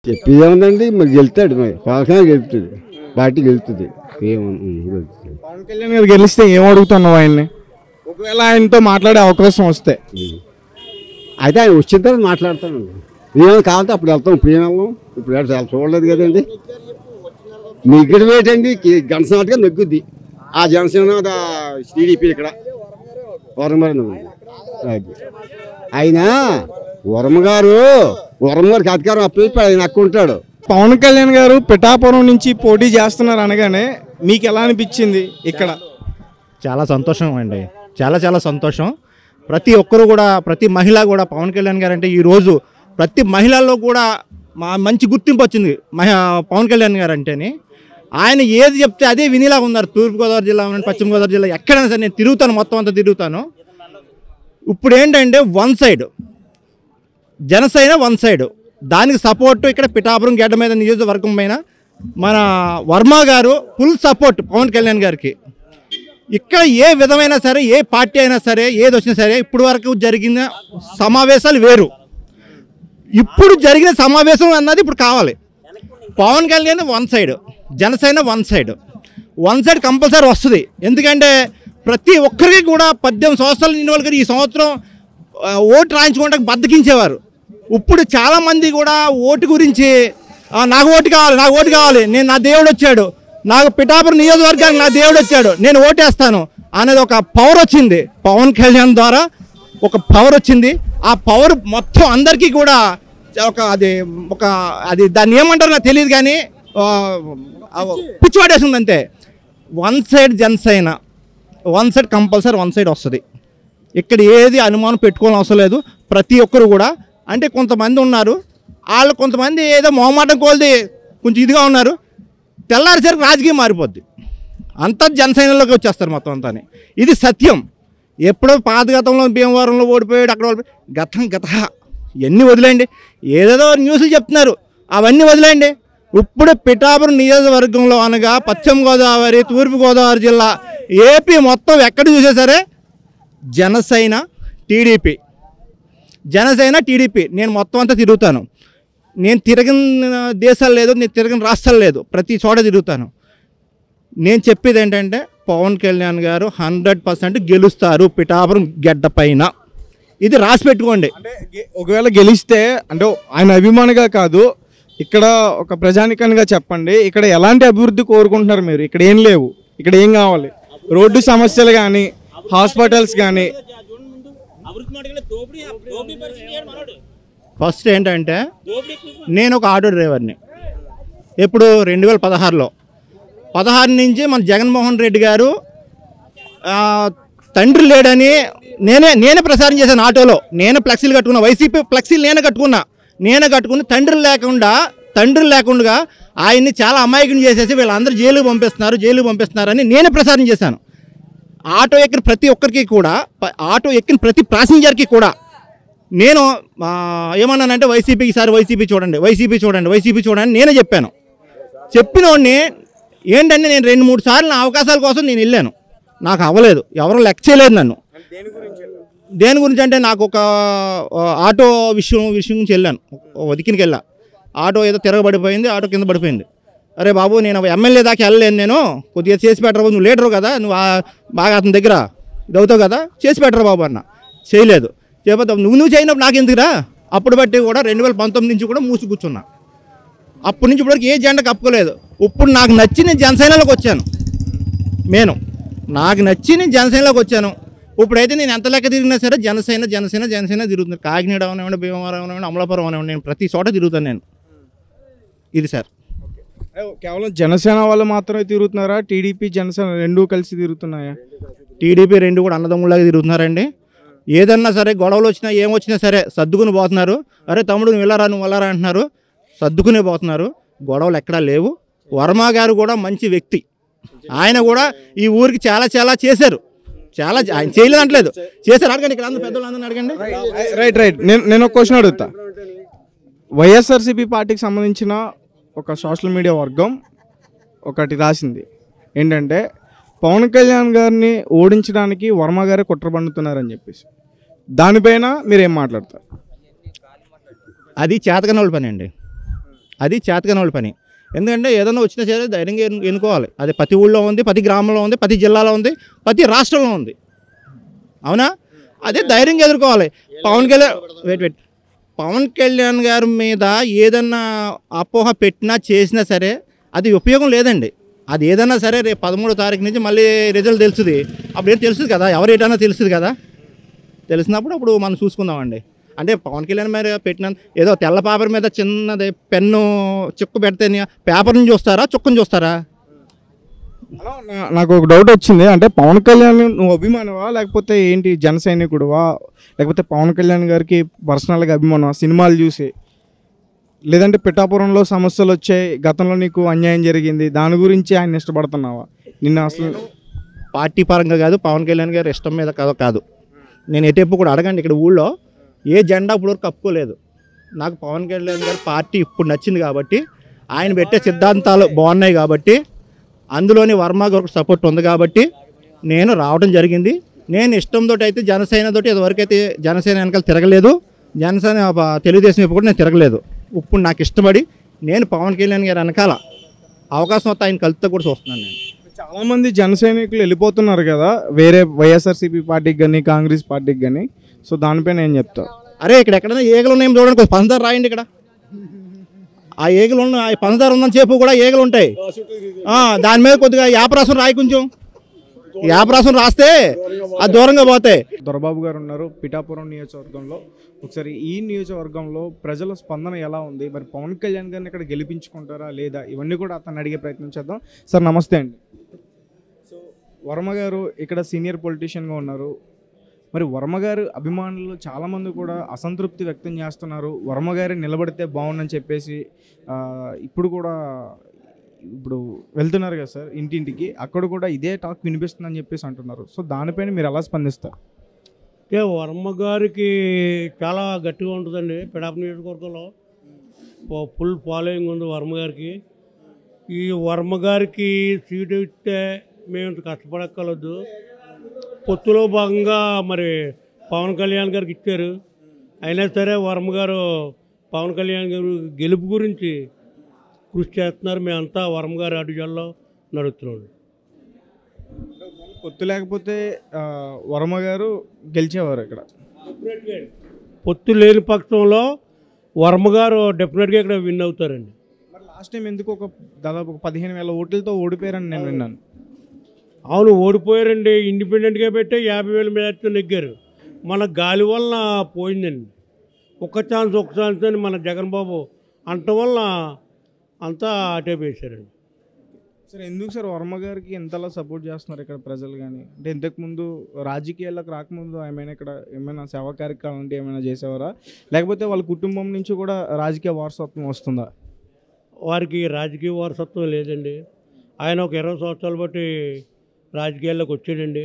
చెప్పేదేముందండి మరి గెలుతాడు మరి పవన్ గెలుతుంది పార్టీ గెలుతుంది గెలుతుంది. పవన్ కళ్యాణ్ గారు గెలిస్తే ఏం అడుగుతున్నావు ఆయన్ని? ఒకవేళ ఆయనతో మాట్లాడే అవకాశం వస్తే అయితే ఆయన వచ్చిన తర్వాత మాట్లాడతాను. ఏమైనా కావాలంటే అప్పుడు వెళ్తాం. ఇప్పుడు ఏం వెళ్దాం? ఇప్పుడు చాలా చూడలేదు కదండి. నెగ్గడం ఏంటండి? గణసనాటగా నెగ్గుద్ది ఆ జనసేన టీడీపీ ఇక్కడ వరమగారు. ఆయన వరమగారికి అధికారం అప్పచెప్పి ఆయన అక్కడ ఉంటాడు. పవన్ కళ్యాణ్ గారు పిఠాపురం నుంచి పోటీ చేస్తున్నారు అనగానే మీకు ఎలా అనిపించింది? ఇక్కడ చాలా సంతోషం అండి, చాలా సంతోషం. ప్రతి ఒక్కరు కూడా, ప్రతి మహిళ కూడా పవన్ కళ్యాణ్ గారు అంటే ఈరోజు ప్రతి మహిళల్లో కూడా మంచి గుర్తింపు వచ్చింది పవన్ కళ్యాణ్ గారు అంటేని. ఆయన ఏది చెప్తే అదే వినిలా ఉన్నారు. తూర్పుగోదావరి జిల్లా, పశ్చిమ గోదావరి జిల్లా ఎక్కడైనా సరే నేను తిరుగుతాను, మొత్తం అంతా తిరుగుతాను. ఇప్పుడు ఏంటంటే one side Janasena, one side దానికి సపోర్టు ఇక్కడ పిఠాపురం గడ్డ మీద నియోజకవర్గం పైన మన వర్మ గారు ఫుల్ సపోర్ట్ పవన్ కళ్యాణ్ గారికి. ఇక్కడ ఏ విధమైనా సరే, ఏ పార్టీ అయినా సరే, ఏది వచ్చినా సరే, ఇప్పుడు వరకు జరిగిన సమావేశాలు వేరు, ఇప్పుడు జరిగిన సమావేశం అన్నది ఇప్పుడు కావాలి. Pawan Kalyan one side, Janasena one side compulsory వస్తుంది. ఎందుకంటే ప్రతి ఒక్కరికి కూడా 18 సంవత్సరాలు నిండిన వాళ్ళకి ఈ సంవత్సరం ఓటు రాయించుకోవడానికి బద్దకించేవారు. ఇప్పుడు చాలామంది కూడా ఓటు గురించి నాకు ఓటు కావాలి, నేను నా దేవుడు వచ్చాడు, నాకు పిఠాపురం నియోజకవర్గానికి నా దేవుడు వచ్చాడు, నేను ఓటేస్తాను అనేది ఒక పవర్ వచ్చింది. పవన్ కళ్యాణ్ ద్వారా ఒక పవర్ వచ్చింది. ఆ పవర్ మొత్తం అందరికీ కూడా అది దాన్ని ఏమంటారో నాకు తెలియదు కానీ పిచ్చివాడేసింది అంతే. One side Janasena, one side compulsory one side వస్తుంది. ఇక్కడ ఏది అనుమానం పెట్టుకోవాల్సిన అవసరం లేదు. ప్రతి ఒక్కరు కూడా అంటే కొంతమంది ఉన్నారు, వాళ్ళు కొంతమంది ఏదో మొహమాటం కోల్ది కొంచెం ఇదిగా ఉన్నారు. తెల్లారిసరికి రాజకీయం మారిపోద్ది, అంతా జనసేనలోకి వచ్చేస్తారు మొత్తం అంతా. ఇది సత్యం. ఎప్పుడో పాత గతంలో భీమవరంలో ఓడిపోయాడు, అక్కడ గత ఇవన్నీ వదిలేండి. ఏదేదో న్యూస్లు చెప్తున్నారు, అవన్నీ వదిలేండి. ఇప్పుడు పిఠాపురం నియోజకవర్గంలో అనగా పశ్చిమ గోదావరి, తూర్పుగోదావరి జిల్లా, ఏపీ మొత్తం ఎక్కడ చూసే సరే జనసేన టీడీపీ. నేను మొత్తం అంతా తిరుగుతాను. నేను తిరగని దేశాలు లేదు, నేను తిరగని రాష్ట్రాలు లేదు, ప్రతి చోట తిరుగుతాను. నేను చెప్పేది ఏంటంటే పవన్ కళ్యాణ్ గారు 100% గెలుస్తారు పిఠాపురం గడ్డ పైన. ఇది రాసి పెట్టుకోండి. అంటే ఒకవేళ గెలిస్తే అంటే ఆయన అభిమానిగా కాదు, ఇక్కడ ఒక ప్రజానికంగా చెప్పండి, ఇక్కడ ఎలాంటి అభివృద్ధి కోరుకుంటున్నారు మీరు? ఇక్కడ ఏం లేవు, ఇక్కడ ఏం కావాలి? రోడ్డు సమస్యలు కానీ, హాస్పిటల్స్ కానీ. ఫస్ట్ ఏంటంటే నేను ఒక ఆటో డ్రైవర్ని. ఎప్పుడు 2016లో 16 నుంచి మన జగన్మోహన్ రెడ్డి గారు తండ్రి లేడని నేనే ప్రచారం చేశాను ఆటోలో. నేను ఫ్లెక్సీలు కట్టుకున్నా, వైసీపీ ఫ్లెక్సీలు నేనే కట్టుకుని తండ్రి లేకుండా ఆయన్ని చాలా అమాయకుని చేసేసి వీళ్ళందరూ జైలుకు పంపిస్తున్నారని నేనే ప్రచారం చేశాను. ఆటో ఎక్కిన ప్రతి ఒక్కరికి కూడా, ఆటో ఎక్కిన ప్రతి ప్యాసింజర్కి కూడా నేను ఏమన్నానంటే వైసీపీ చూడండి నేనే చెప్పాను. చెప్పినోడిని ఏంటంటే నేను 2-3 సార్లు నా అవకాశాల కోసం నేను వెళ్ళాను, నాకు అవ్వలేదు, ఎవరు లెక్క చేయలేదు నన్ను. దేని గురించి అంటే నాకు ఒక ఆటో విషయం గురించి వెళ్ళాను, వదికినికి వెళ్ళా. ఆటో ఏదో తిరగబడిపోయింది, ఆటో కింద పడిపోయింది. అరే బాబు, నేను ఎమ్మెల్యే దాకా వెళ్ళలేను, నేను కొద్దిగా చేసి పెట్టరా, నువ్వు లీడరు కదా, నువ్వు బాగా అతని దగ్గర ఇది అవుతావు కదా, చేసి పెట్టరా బాబు అన్న. చేయలేదు. చెప్పతా నువ్వు చేయనప్పుడు నాకు ఎందుకురా. అప్పుడు బట్టి కూడా 2019 నుంచి కూడా మూసి కూర్చున్నా. అప్పటి నుంచి ఇప్పటివరకు ఏ జెండా కప్పుకోలేదు. ఇప్పుడు నాకు నచ్చి నేను జనసేనలోకి వచ్చాను. నాకు నచ్చి నేను జనసేనలోకి వచ్చాను. ఇప్పుడైతే నేను ఎంత లెక్క తిరిగినా సరే జనసేన తిరుగుతుంది. కాకినాడ అవనివ్వండి, భీమవరం అవనివ్వండి, అమలాపురం అవనివ్వండి, నేను ప్రతి చోట తిరుగుతాను నేను. ఇది సార్. కేవలం జనసేన వాళ్ళు మాత్రమే తిరుగుతున్నారా? టీడీపీ జనసేన రెండూ కలిసి తిరుగుతున్నాయా? టీడీపీ రెండు కూడా అన్నదమ్ములాగా తిరుగుతున్నారండి. ఏదన్నా సరే గొడవలు వచ్చినా ఏమొచ్చినా సరే సర్దుకుని పోతున్నారు. అరే తమ్ముడు నువ్వు వెళ్ళరా అంటున్నారు, సర్దుకునే పోతున్నారు. గొడవలు ఎక్కడా లేవు. వర్మ గారు కూడా మంచి వ్యక్తి. ఆయన కూడా ఈ ఊరికి చాలా చేశారు. ఆయన చేయలేదు అంటలేదు, చేశారు. అడగండి, ఇక్కడ అందరూ పెద్దవాళ్ళందరినీ అడగండి. రైట్. నేను ఒక క్వశ్చన్ అడుగుతా. వైఎస్ఆర్సీపీ పార్టీకి సంబంధించిన ఒక సోషల్ మీడియా వర్గం ఒకటి రాసింది ఏంటంటే పవన్ కళ్యాణ్ గారిని ఓడించడానికి వర్మ గారే కుట్ర పన్నుతున్నారని చెప్పేసి. దానిపైన మీరేం మాట్లాడతారు? అది చేతకనోళ్ళ పని అండి. అది చేతకాని వాళ్ళ పని. ఎందుకంటే ఏదైనా వచ్చినా సరే ధైర్యంగా ఎన్నుకోవాలి. అది ప్రతి ఊళ్ళో ఉంది, ప్రతి గ్రామంలో ఉంది, ప్రతి జిల్లాలో ఉంది, ప్రతి రాష్ట్రంలో ఉంది. అవునా? అదే ధైర్యంగా ఎదుర్కోవాలి. పవన్ కళ్యాణ్ గారి మీద ఏదన్నా అపోహ పెట్టినా చేసినా సరే అది ఉపయోగం లేదండి. అది ఏదన్నా సరే రేపు 13వ తారీఖు నుంచి మళ్ళీ రిజల్ట్ తెలుస్తుంది. అప్పుడు ఏం తెలుస్తుంది కదా, ఎవరు ఏంటన్నా తెలుస్తుంది కదా. తెలిసినప్పుడు అప్పుడు మనం చూసుకుందామండి. అంటే పవన్ కళ్యాణ్ మీద పెట్టిన ఏదో తెల్ల పేపర్ మీద చిన్నది పెన్ను చుక్క పెడితే పేపర్ని చూస్తారా, చుక్కని చూస్తారా? నాకు ఒక డౌట్ వచ్చింది. అంటే పవన్ కళ్యాణ్ నువ్వు అభిమానవా, లేకపోతే ఏంటి జన సైనికుడువా, లేకపోతే పవన్ కళ్యాణ్ గారికి పర్సనల్గా అభిమానమా సినిమాలు చూసి, లేదంటే పిఠాపురంలో సమస్యలు వచ్చాయి, గతంలో నీకు అన్యాయం జరిగింది, దాని గురించి ఆయన ఇష్టపడుతున్నావా? నిన్న అసలు పార్టీ పరంగా కాదు, పవన్ కళ్యాణ్ గారి ఇష్టం మీద కాదు. నేను ఎటెప్పు కూడా అడగండి, ఇక్కడ ఊళ్ళో ఏ జెండా ఇప్పుడు వరకు కప్పుకోలేదు. నాకు పవన్ కళ్యాణ్ గారి పార్టీ ఇప్పుడు నచ్చింది కాబట్టి, ఆయన పెట్టే సిద్ధాంతాలు బాగున్నాయి కాబట్టి, అందులోని వర్మ గారికి సపోర్ట్ ఉంది కాబట్టి నేను రావడం జరిగింది. నేను ఇష్టంతో అయితే జనసేనతో ఇదివరకైతే జనసేన వెనకాల తిరగలేదు, జనసేన తెలుగుదేశం వైపు కూడా నేను తిరగలేదు. ఇప్పుడు నాకు ఇష్టపడి నేను పవన్ కళ్యాణ్ గారి వెనకాల అవకాశం వస్తే ఆయన కలిస్తే కూడా చూస్తున్నాను. నేను చాలామంది జన సైనికులు వెళ్ళిపోతున్నారు కదా వేరే వైఎస్ఆర్సీపీ పార్టీకి కానీ కాంగ్రెస్ పార్టీకి కానీ, సో దానిపైన ఏం చెప్తావు? అరే ఇక్కడ ఎక్కడైనా ఏగలు ఉన్నాయో చూడండి, కొంచెం పంచదార రాయండి. ఇక్కడ ఆ ఏగలు ఉన్న పంచదార ఉందని చెప్పు కూడా ఏగలు ఉంటాయి. దాని మీద కొద్దిగా యాపరాసం రాయి, కొంచెం యాపరాసం రాస్తే అది దూరంగా పోతాయి. దొరబాబు గారు ఉన్నారు పిఠాపురం నియోజకవర్గంలో. ఒకసారి ఈ నియోజకవర్గంలో ప్రజల స్పందన ఎలా ఉంది, మరి పవన్ కళ్యాణ్ గారిని ఇక్కడ గెలిపించుకుంటారా లేదా, ఇవన్నీ కూడా అతను అడిగే ప్రయత్నం చేద్దాం. సార్ నమస్తే అండి. సో వర్మ గారు ఇక్కడ సీనియర్ పొలిటీషియన్గా ఉన్నారు. మరి వర్మ గారు అభిమానులు చాలామంది కూడా అసంతృప్తి వ్యక్తం చేస్తున్నారు. వర్మ గారి నిలబడితే బాగుందని చెప్పేసి ఇప్పుడు వెళ్తున్నారు కదా సార్ ఇంటింటికి, అక్కడ కూడా ఇదే టాక్ వినిపిస్తుందని చెప్పేసి అంటున్నారు. సో దానిపైన మీరు ఎలా స్పందిస్తారు? వర్మ గారికి చాలా గట్టిగా ఉంటుందండి. పిఠాపురం నియోజకవర్గంలో ఫుల్ ఫాలోయింగ్ ఉంది వర్మ గారికి. ఈ వర్మ గారికి సీటు ఇస్తే మేము కష్టపడక్కర్లేదు. పొత్తులో భాగంగా మరి పవన్ కళ్యాణ్ గారికి ఇచ్చారు. అయినా సరే వర్మ గారు పవన్ కళ్యాణ్ గారు గెలుపు గురించి కృషి చేస్తున్నారు. మేమంతా వర్మ గారి అడుగుజాల్లో నడుస్తున్నాం. పొత్తు లేకపోతే వర్మ గారు గెలిచేవారు ఇక్కడ. పొత్తు లేని పక్షంలో వర్మ గారు డెఫినెట్గా ఇక్కడ విన్ అవుతారండి. మరి లాస్ట్ టైం ఎందుకు దాదాపు 15,000 ఓట్లతో ఓడిపోయారని నేను విన్నాను. అవును, ఓడిపోయారండి. ఇండిపెండెంట్గా పెట్టే 50,000 మెజార్టీతో నెగ్గారు. మన గాలి వలన పోయిందండి. ఒక్క ఛాన్స్ అని మన జగన్ బాబు అంటం వల్ల అంతా అటే వేశారండి. సార్ ఎందుకు సార్ వర్మ గారికి ఎంతలా సపోర్ట్ చేస్తున్నారు ఇక్కడ ప్రజలు కానీ? అంటే ఇంతకుముందు రాజకీయాలకు రాకముందు ఏమైనా సేవా కార్యక్రమాలు అంటే ఏమైనా చేసేవారా, లేకపోతే వాళ్ళ కుటుంబం నుంచి కూడా రాజకీయ వారసత్వం వస్తుందా? వారికి రాజకీయ వారసత్వం లేదండి. ఆయన ఒక 20 సంవత్సరాలు బట్టి రాజకీయాల్లోకి వచ్చాడండి.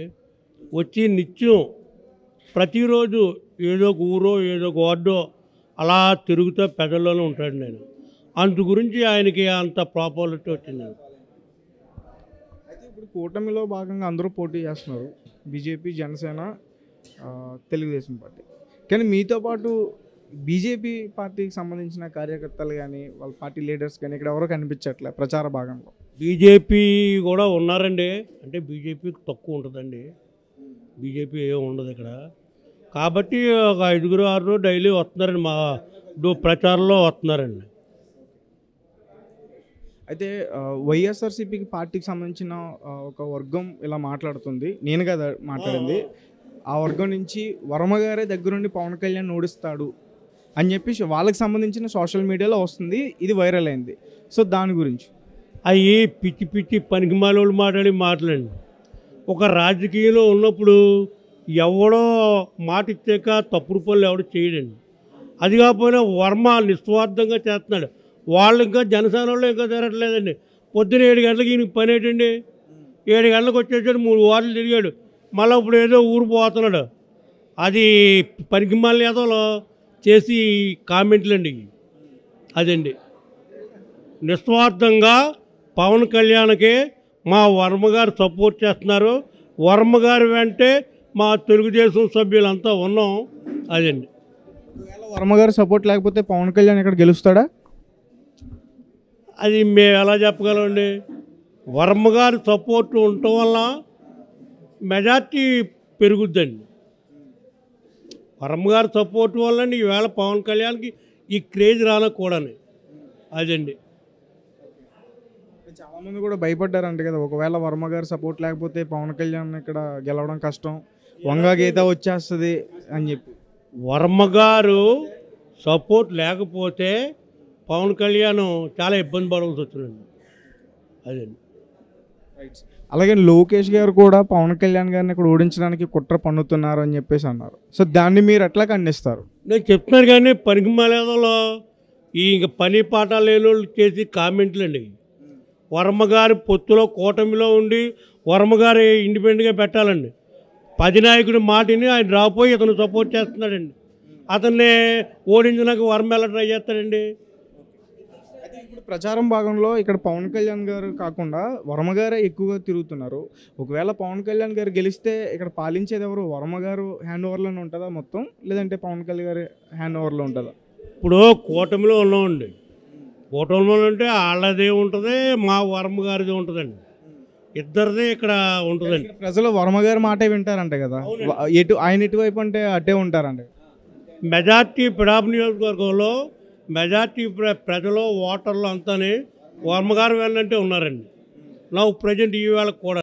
వచ్చి నిత్యం ప్రతిరోజు ఏదో ఒక ఊరో ఏదో ఒక వార్డో అలా తిరుగుతూ పెదల్లోనే ఉంటాడు. నేను అందు గురించి ఆయనకి అంత ప్రాపర్టీ వచ్చిందండి. అయితే ఇప్పుడు కూటమిలో భాగంగా అందరూ పోటీ చేస్తున్నారు, బీజేపీ, జనసేన, తెలుగుదేశం పార్టీ. కానీ మీతో పాటు బీజేపీ పార్టీకి సంబంధించిన కార్యకర్తలు కానీ వాళ్ళ పార్టీ లీడర్స్ కానీ ఇక్కడ ఎవరో కనిపించట్లే ప్రచార భాగంలో. బీజేపీ కూడా ఉన్నారండి. అంటే బీజేపీ తక్కువ ఉంటుందండి, బీజేపీ ఏమి ఉండదు ఇక్కడ. కాబట్టి ఒక 5-6 డైలీ వస్తున్నారండి, మా ప్రచారంలో వస్తున్నారండి. అయితే వైఎస్ఆర్సీపీకి పార్టీకి సంబంధించిన ఒక వర్గం ఇలా మాట్లాడుతుంది, నేను కదా మాట్లాడింది. ఆ వర్గం నుంచి వర్మ గారే దగ్గరుండి పవన్ కళ్యాణ్ ఓడిస్తాడు అని చెప్పి వాళ్ళకి సంబంధించిన సోషల్ మీడియాలో వస్తుంది, ఇది వైరల్ అయింది. సో దాని గురించి అవి పిచ్చి పనికిమాలోళ్ళు మాట్లాడండి. ఒక రాజకీయంలో ఉన్నప్పుడు ఎవడో మాట ఇచ్చాక తప్పుడు పనులు ఎవడో చేయడండి. అది కాకపోయినా వర్మ నిస్వార్థంగా చేస్తున్నాడు. వాళ్ళు ఇంకా జనసేన వాళ్ళు ఇంకా తిరగట్లేదండి. పొద్దున 7 గంటలకి ఈయనకి పని ఏంటండి, 7 గంటలకు వచ్చేసాడు, 3 వారాలు తిరిగాడు, మళ్ళీ ఇప్పుడు ఏదో ఊరు పోతున్నాడు. అది పనికిమాల నేతలు చేసి కామెంట్లు అండి. అదండి నిస్వార్థంగా పవన్ కళ్యాణ్కి మా వర్మ గారు సపోర్ట్ చేస్తున్నారు. వర్మ గారు వెంటే మా తెలుగుదేశం సభ్యులంతా ఉన్నాం. అదండి. వర్మ గారు సపోర్ట్ లేకపోతే పవన్ కళ్యాణ్ ఇక్కడ గెలుస్తాడా? అది మేము ఎలా చెప్పగలండి? వర్మ గారి సపోర్ట్ ఉండటం వల్ల మెజార్టీ పెరుగుద్దండి. వర్మ గారి సపోర్ట్ వల్ల ఈవేళ పవన్ కళ్యాణ్కి ఈ క్రేజ్ రానకూడని అదండి. చాలామంది కూడా భయపడ్డారంట కదా, ఒకవేళ వర్మ గారు సపోర్ట్ లేకపోతే పవన్ కళ్యాణ్ ఇక్కడ గెలవడం కష్టం, వంగ గీత వచ్చేస్తుంది అని చెప్పి. వర్మ గారు సపోర్ట్ లేకపోతే పవన్ కళ్యాణ్ చాలా ఇబ్బంది పడవలసి వచ్చిందండి. అదండి. అలాగే లోకేష్ గారు కూడా పవన్ కళ్యాణ్ గారిని ఇక్కడ ఓడించడానికి కుట్ర పన్నుతున్నారు అని చెప్పేసి అన్నారు. సో దాన్ని మీరు ఎట్లా ఖండిస్తారు? నేను చెప్తున్నాను కానీ పనికి మాలేదలో ఈ ఇంక పని పాట లేని వాళ్ళు చేసి కామెంట్లు అండి. వర్మ గారి పొత్తులో కూటమిలో ఉండి వర్మ గారు ఇండిపెండెంట్గా పెట్టాలండి. నాయకుడి మాటిని ఆయన రాపోయి ఇతను సపోర్ట్ చేస్తున్నాడండి. అతన్ని ఓడించడానికి వర్మ ఎలా ట్రై చేస్తాడండి? ఇప్పుడు ప్రచారం భాగంలో ఇక్కడ పవన్ కళ్యాణ్ గారు కాకుండా వర్మ గారే ఎక్కువగా తిరుగుతున్నారు. ఒకవేళ పవన్ కళ్యాణ్ గారు గెలిస్తే ఇక్కడ పాలించేది ఎవరు? వర్మ గారు హ్యాండ్ ఓవర్లోనే ఉంటుందా మొత్తం, లేదంటే పవన్ కళ్యాణ్ గారి హ్యాండ్ ఓవర్లో ఉంటుందా? ఇప్పుడు కూటమిలో ఉన్నామండి. కూటమిలో ఉంటే వాళ్ళదే ఉంటుంది, మా వర్మ గారిది ఉంటుందండి. ఇద్దరిదే ఇక్కడ ఉంటుందండి. ప్రజలు వర్మ గారి మాటే వింటారంట కదా, ఆయన ఎటువైపు అంటే అటే ఉంటారంట. మెజార్టీ పిడాప్ నియోజకవర్గంలో మెజార్టీ ప్రజలు ఓటర్లు అంతానే వర్మ గారు వెళ్ళంటే ఉన్నారండి. నా ప్రజెంట్ ఈవేళ కూడా